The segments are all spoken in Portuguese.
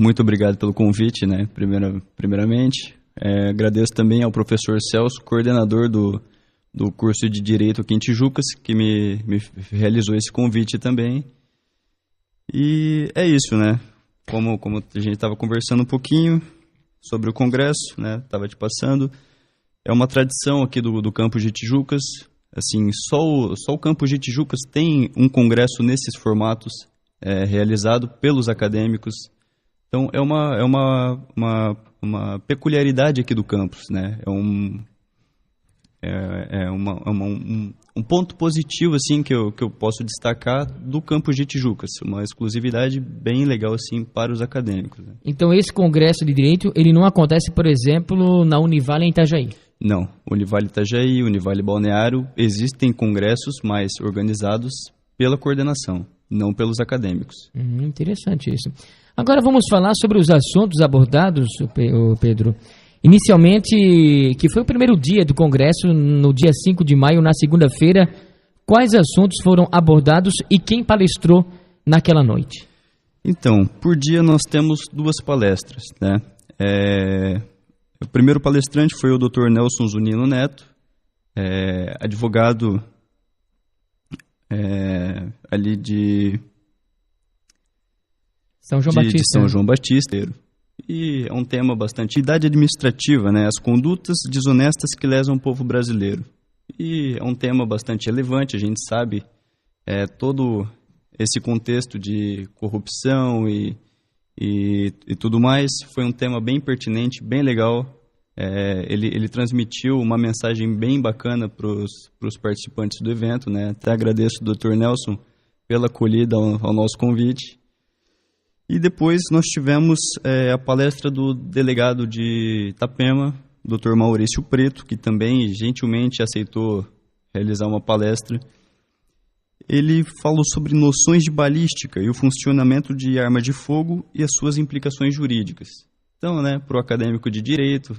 muito obrigado pelo convite, né? Primeiramente. Agradeço também ao professor Celso, coordenador do curso de Direito aqui em Tijucas, que me realizou esse convite também. E é isso, né? Como a gente estava conversando um pouquinho sobre o congresso, né? Estava te passando. É uma tradição aqui do campus de Tijucas. Assim, só o campus de Tijucas tem um congresso nesses formatos realizado pelos acadêmicos. Então, é uma peculiaridade aqui do campus, né? Um ponto positivo assim que eu posso destacar do campus de Tijucas, uma exclusividade bem legal assim para os acadêmicos, né? Então esse congresso de direito, ele não acontece, por exemplo, na Univale em Itajaí? Não, Univale Itajaí, Univale Balneário, existem congressos mais organizados pela coordenação, não pelos acadêmicos. Interessante isso. Agora vamos falar sobre os assuntos abordados, Pedro. Inicialmente, que foi o primeiro dia do Congresso, no dia 5 de maio, na segunda-feira, quais assuntos foram abordados e quem palestrou naquela noite? Então, por dia nós temos 2 palestras, né? O primeiro palestrante foi o Dr. Nelson Zunino Neto, advogado ali de São João Batista. E é um tema bastante idade administrativa, né? As condutas desonestas que lesam o povo brasileiro. E é um tema bastante relevante, a gente sabe todo esse contexto de corrupção e tudo mais. Foi um tema bem pertinente, bem legal. Ele transmitiu uma mensagem bem bacana para os participantes do evento, né? Até agradeço ao Dr. Nelson pela acolhida ao nosso convite. E depois nós tivemos a palestra do delegado de Itapema, Dr. Maurício Preto, que também gentilmente aceitou realizar uma palestra. Ele falou sobre noções de balística e o funcionamento de arma de fogo e as suas implicações jurídicas. Então, né, para o acadêmico de direito,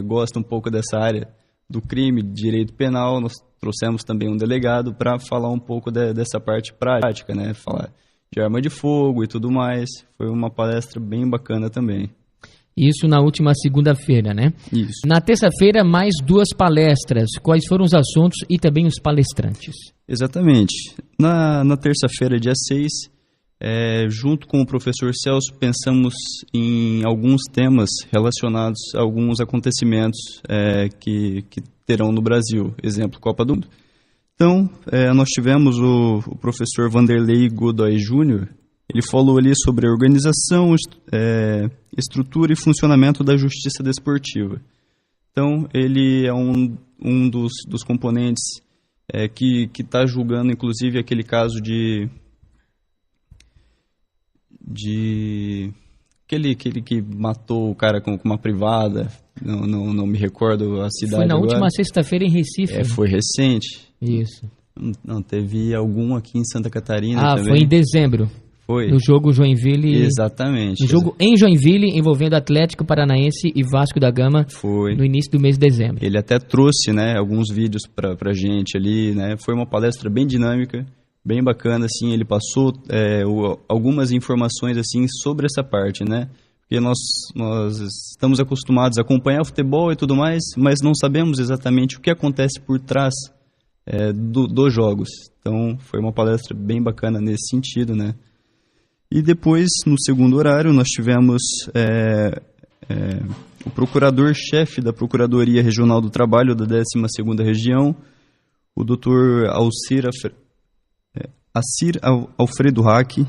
gosta um pouco dessa área do crime, de direito penal, nós trouxemos também um delegado para falar um pouco dessa parte prática, né, falar de arma de fogo e tudo mais. Foi uma palestra bem bacana também. Isso na última segunda-feira, né? Isso. Na terça-feira, mais 2 palestras. Quais foram os assuntos e também os palestrantes? Exatamente. Na terça-feira, dia 6, junto com o professor Celso, pensamos em alguns temas relacionados a alguns acontecimentos que terão no Brasil. Exemplo, Copa do Mundo. Então, nós tivemos o professor Vanderlei Godoy Júnior. Ele falou ali sobre a organização, estrutura e funcionamento da justiça desportiva. Então, ele é um dos componentes que está julgando, inclusive, aquele caso aquele que matou o cara com uma privada. Não me recordo a cidade. Foi na agora. Última sexta-feira em Recife. Foi recente. Isso. Não, teve algum aqui em Santa Catarina também. Foi em dezembro. Foi. No jogo Joinville... Exatamente. No jogo em Joinville, envolvendo Atlético Paranaense e Vasco da Gama. Foi. No início do mês de dezembro. Ele até trouxe, né, alguns vídeos pra gente ali, né? Foi uma palestra bem dinâmica, bem bacana, assim. Ele passou algumas informações, assim, sobre essa parte, né? Porque nós estamos acostumados a acompanhar o futebol e tudo mais, mas não sabemos exatamente o que acontece por trás dos jogos. Então, foi uma palestra bem bacana nesse sentido, né? E depois, no segundo horário, nós tivemos o procurador-chefe da Procuradoria Regional do Trabalho da 12ª Região, o Dr. Assir Alfredo Hack,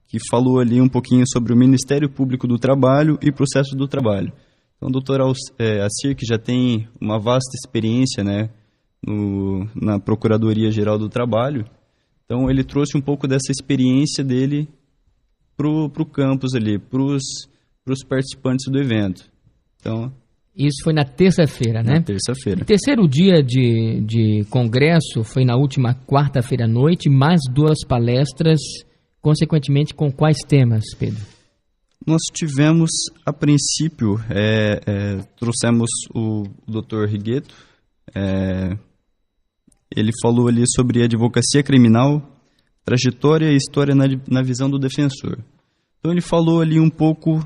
que falou ali um pouquinho sobre o Ministério Público do Trabalho e processo do trabalho. Então, o Dr. Assir, que já tem uma vasta experiência, né, na Procuradoria-Geral do Trabalho, então ele trouxe um pouco dessa experiência dele pro campus ali, pros participantes do evento. Então, isso foi na terça-feira, né? Na terça-feira. O terceiro dia de congresso foi na última quarta-feira à noite, mais 2 palestras, consequentemente com quais temas, Pedro? Nós tivemos, a princípio, trouxemos o Dr. Rigueto. Ele falou ali sobre advocacia criminal, trajetória e história na visão do defensor. Então ele falou ali um pouco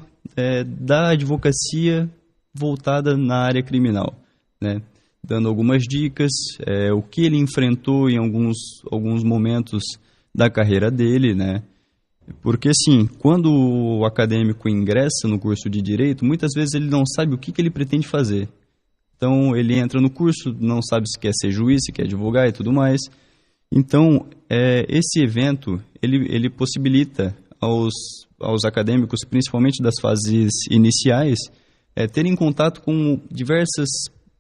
da advocacia voltada na área criminal, né? Dando algumas dicas, o que ele enfrentou em alguns momentos da carreira dele, né? Porque, assim, quando o acadêmico ingressa no curso de Direito, muitas vezes ele não sabe o que ele pretende fazer. Então, ele entra no curso, não sabe se quer ser juiz, se quer advogar e tudo mais. Então, esse evento, ele possibilita aos acadêmicos, principalmente das fases iniciais, terem contato com diversas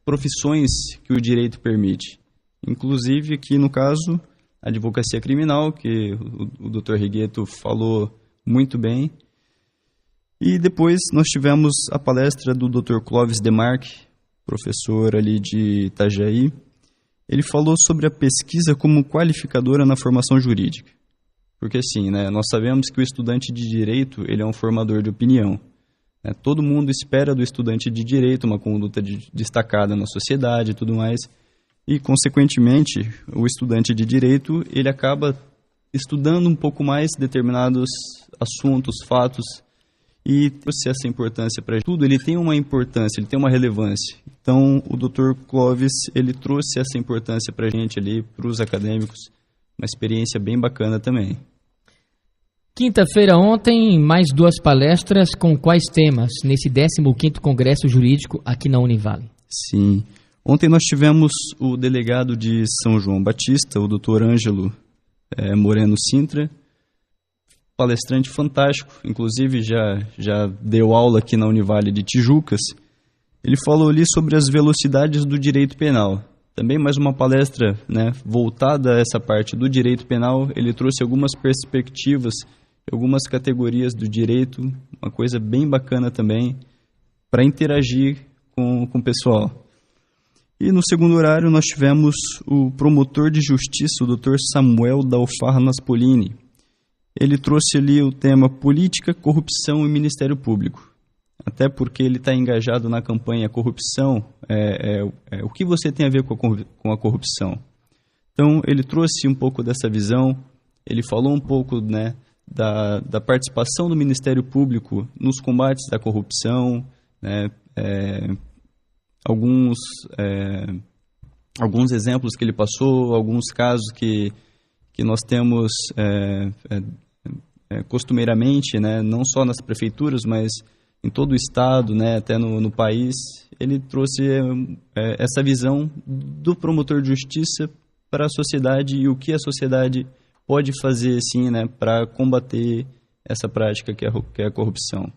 profissões que o direito permite. Inclusive, aqui no caso, a advocacia criminal, que o Dr. Rigueto falou muito bem. E depois nós tivemos a palestra do Dr. Clóvis Demarque, professor ali de Itajaí. Ele falou sobre a pesquisa como qualificadora na formação jurídica. Porque assim, né, nós sabemos que o estudante de direito ele é um formador de opinião. Né? Todo mundo espera do estudante de direito uma conduta destacada na sociedade e tudo mais. E, consequentemente, o estudante de direito ele acaba estudando um pouco mais determinados assuntos, fatos, e trouxe essa importância para tudo. Ele tem uma importância, ele tem uma relevância. Então, o Dr. Clóvis ele trouxe essa importância para a gente ali, para os acadêmicos, uma experiência bem bacana também. Quinta-feira ontem, mais 2 palestras com quais temas nesse 15º Congresso Jurídico aqui na Univale? Sim. Ontem nós tivemos o delegado de São João Batista, o Dr. Ângelo Moreno Sintra, palestrante fantástico, inclusive já deu aula aqui na Univale de Tijucas. Ele falou ali sobre as velocidades do direito penal. Também mais uma palestra, né, voltada a essa parte do direito penal. Ele trouxe algumas perspectivas, algumas categorias do direito, uma coisa bem bacana também, para interagir com o pessoal. E no segundo horário nós tivemos o promotor de justiça, o Dr. Samuel Dalfarra Naspolini. Ele trouxe ali o tema política, corrupção e Ministério Público. Até porque ele está engajado na campanha corrupção, o que você tem a ver com a corrupção. Então ele trouxe um pouco dessa visão, ele falou um pouco, né, da participação do Ministério Público nos combates da corrupção, né, alguns exemplos que ele passou, alguns casos que nós temos costumeiramente, né, não só nas prefeituras, mas em todo o estado, né, até no país. Ele trouxe essa visão do promotor de justiça para a sociedade e o que a sociedade pode fazer, assim, né, para combater essa prática que é a corrupção.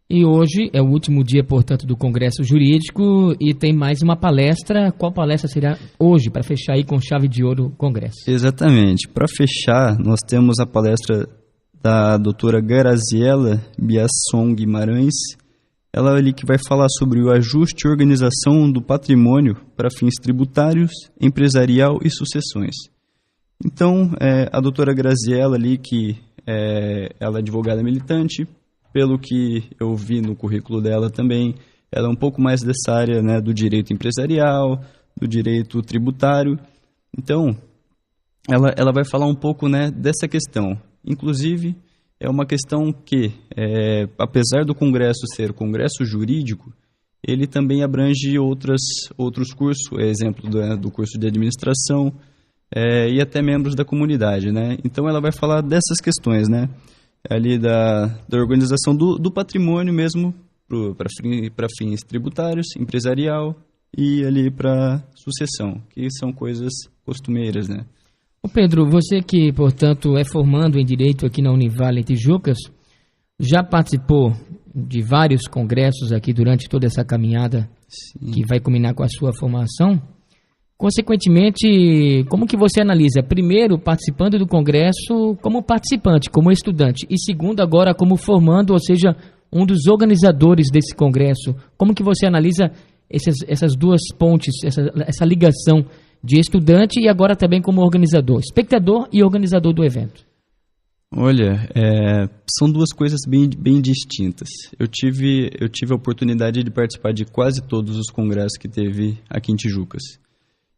E hoje é o último dia, portanto, do Congresso Jurídico e tem mais uma palestra. Qual palestra será hoje, para fechar aí com chave de ouro o Congresso? Exatamente. Para fechar, nós temos a palestra da doutora Graziela Biasson Guimarães. Ela ali que vai falar sobre o ajuste e organização do patrimônio para fins tributários, empresarial e sucessões. Então, a doutora Graziela ali, que ela é advogada militante, pelo que eu vi no currículo dela também, ela é um pouco mais dessa área, né, do direito empresarial, do direito tributário. Então, ela vai falar um pouco, né, dessa questão. Inclusive, é uma questão que, apesar do congresso ser congresso jurídico, ele também abrange outros cursos, exemplo do curso de administração, e até membros da comunidade, né? Então, ela vai falar dessas questões, né? Ali da organização do patrimônio mesmo, para fins tributários, empresarial e ali para sucessão, que são coisas costumeiras, né? Ô Pedro, você que, portanto, é formando em Direito aqui na Univale em Tijucas, já participou de vários congressos aqui durante toda essa caminhada. Sim. Que vai culminar com a sua formação. Consequentemente, como que você analisa? Primeiro, participando do congresso como participante, como estudante. E segundo, agora como formando, ou seja, um dos organizadores desse congresso. Como que você analisa essas duas pontes, essa ligação de estudante e agora também como organizador, espectador e organizador do evento? Olha, são duas coisas bem distintas. Eu tive a oportunidade de participar de quase todos os congressos que teve aqui em Tijucas.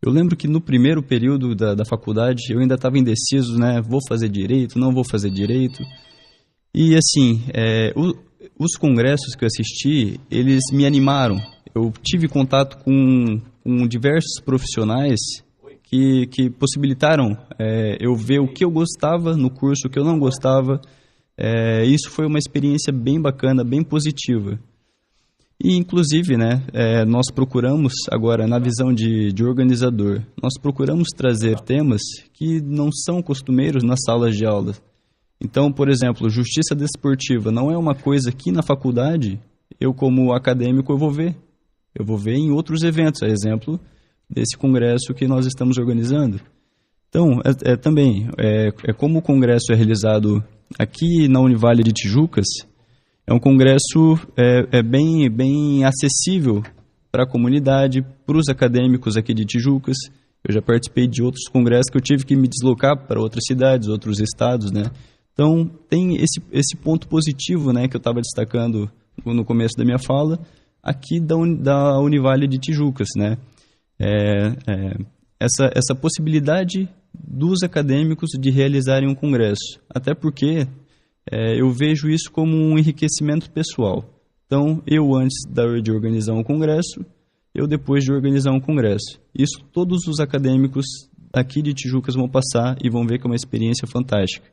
Eu lembro que no primeiro período da faculdade eu ainda estava indeciso, né? Vou fazer direito, não vou fazer direito. E assim, os congressos que eu assisti, eles me animaram. Eu tive contato com diversos profissionais que possibilitaram eu ver o que eu gostava no curso, o que eu não gostava. Isso foi uma experiência bem bacana, bem positiva. E, inclusive, nós procuramos, agora, na visão de organizador, nós procuramos trazer temas que não são costumeiros nas salas de aula. Então, por exemplo, justiça desportiva não é uma coisa que na faculdade, eu como acadêmico, eu vou ver. Eu vou ver em outros eventos, a exemplo desse congresso que nós estamos organizando. Então, também, como o congresso é realizado aqui na Univale de Tijucas, é um congresso bem acessível para a comunidade, para os acadêmicos aqui de Tijucas. Eu já participei de outros congressos que eu tive que me deslocar para outras cidades, outros estados, né? Então, tem esse ponto positivo, né, que eu estava destacando no começo da minha fala, aqui da Univale de Tijucas, né? Essa possibilidade dos acadêmicos de realizarem um congresso. Até porque eu vejo isso como um enriquecimento pessoal. Então, eu antes de organizar um congresso, eu depois de organizar um congresso. Isso todos os acadêmicos aqui de Tijucas vão passar e vão ver que é uma experiência fantástica.